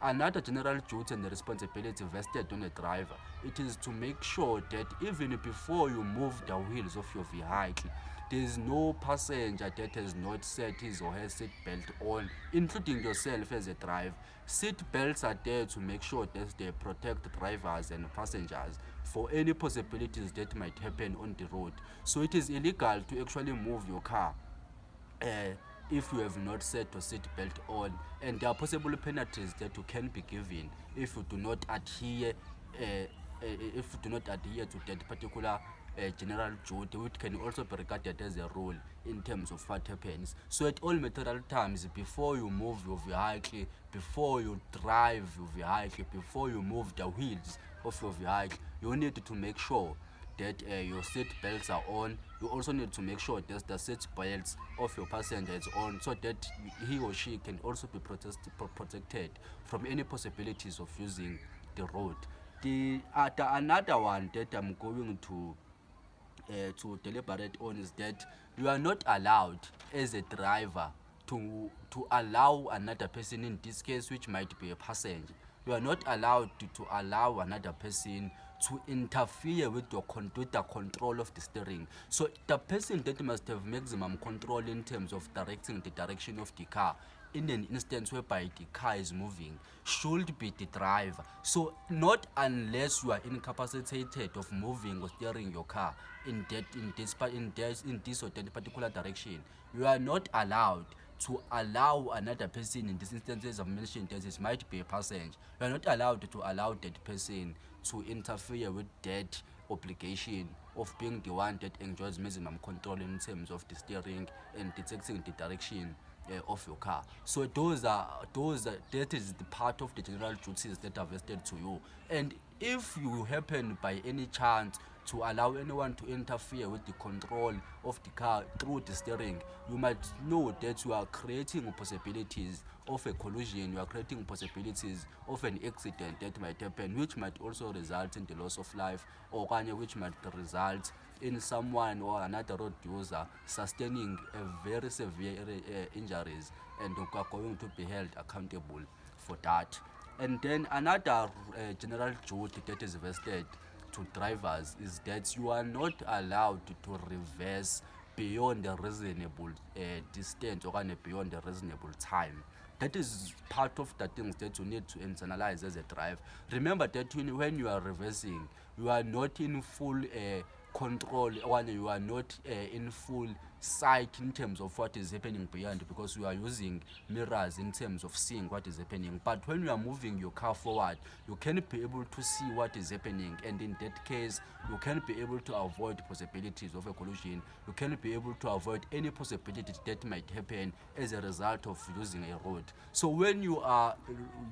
Another general duty and responsibility vested on a driver, it is to make sure that even before you move the wheels of your vehicle, there is no passenger that has not set his or her seat belt on, including yourself as a driver. Seat belts are there to make sure that they protect drivers and passengers for any possibilities that might happen on the road. So it is illegal to actually move your car uh, if you have not set your seat belt on, and there are possible penalties that you can be given if you do not adhere if you do not adhere to that particular general duty, which can also be regarded as a rule in terms of what happens. So at all material times, before you move your vehicle, before you drive your vehicle, before you move the wheels of your vehicle, you need to make sure that your seat belts are on. You also need to make sure that the seat belts of your passenger is on, so that he or she can also be protected from any possibilities of using the road. The another one that I'm going to deliberate on is that you are not allowed as a driver to allow another person, in this case which might be a passenger, you are not allowed to allow another person to interfere with with the control of the steering. So the person that must have maximum control in terms of directing the direction of the car in an instance whereby the car is moving should be the driver. So not unless you are incapacitated of moving or steering your car in this or that particular direction, you are not allowed to allow another person, in this instance as I've mentioned, that it might be a passenger, you are not allowed to allow that person to interfere with that obligation of being the one that enjoys maximum control in terms of the steering and detecting the direction of your car. So that is the part of the general duties that are vested to you. And if you happen by any chance to allow anyone to interfere with the control of the car through the steering, you might know that you are creating possibilities of a collision, you are creating possibilities of an accident that might happen, which might also result in the loss of life, or which might result in someone or another road user sustaining a very severe injuries, and you are going to be held accountable for that. And then another general duty that is vested to drivers is that you are not allowed to reverse beyond a reasonable distance, or beyond a reasonable time. That is part of the things that you need to internalize as a driver. Remember that when you are reversing, you are not in full control, or you are not in full sight in terms of what is happening beyond, because you are using mirrors in terms of seeing what is happening. But when you are moving your car forward, you can be able to see what is happening, and in that case you can be able to avoid possibilities of a collision. You can be able to avoid any possibility that might happen as a result of using a road. So when you are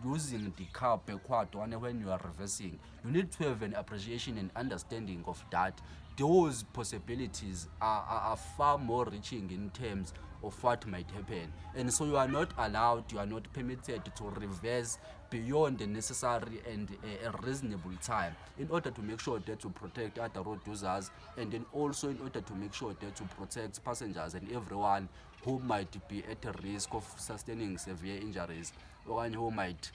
using the car backward, or when you are reversing, you need to have an appreciation and understanding of that those possibilities are far more reaching in terms of what might happen. And so you are not allowed, you are not permitted to reverse beyond the necessary and a reasonable time, in order to make sure that you protect other road users, and then also in order to make sure that you protect passengers and everyone who might be at a risk of sustaining severe injuries, or who might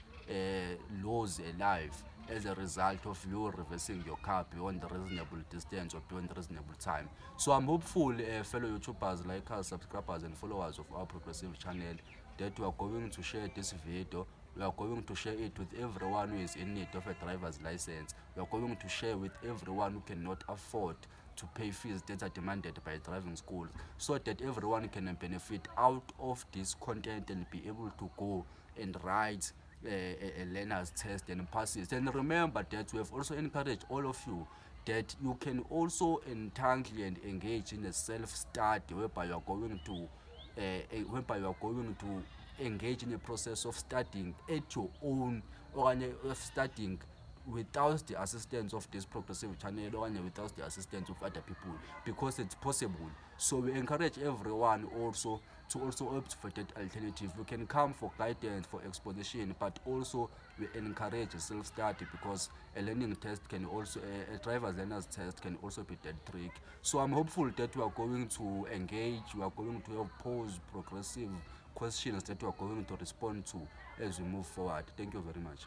lose a life as a result of you reversing your car beyond the reasonable distance or beyond reasonable time. So I'm hopeful, fellow YouTubers like us, subscribers and followers of our progressive channel, that we are going to share this video. We are going to share it with everyone who is in need of a driver's license. We are going to share with everyone who cannot afford to pay fees that are demanded by driving schools, so that everyone can benefit out of this content and be able to go and write a learner's test and pass it. And remember that we have also encouraged all of you that you can also entangle and engage in a self-study, whereby you are going to engage in a process of studying at your own, or of studying without the assistance of this progressive channel, or without the assistance of other people, because it's possible. So we encourage everyone also to also opt for that alternative. You can come for guidance, for exposition, but also we encourage self-study, because a learning test can also, a driver's learner's test can also be that trick. So I'm hopeful that we are going to engage, we are going to have pose progressive questions that we are going to respond to as we move forward. Thank you very much.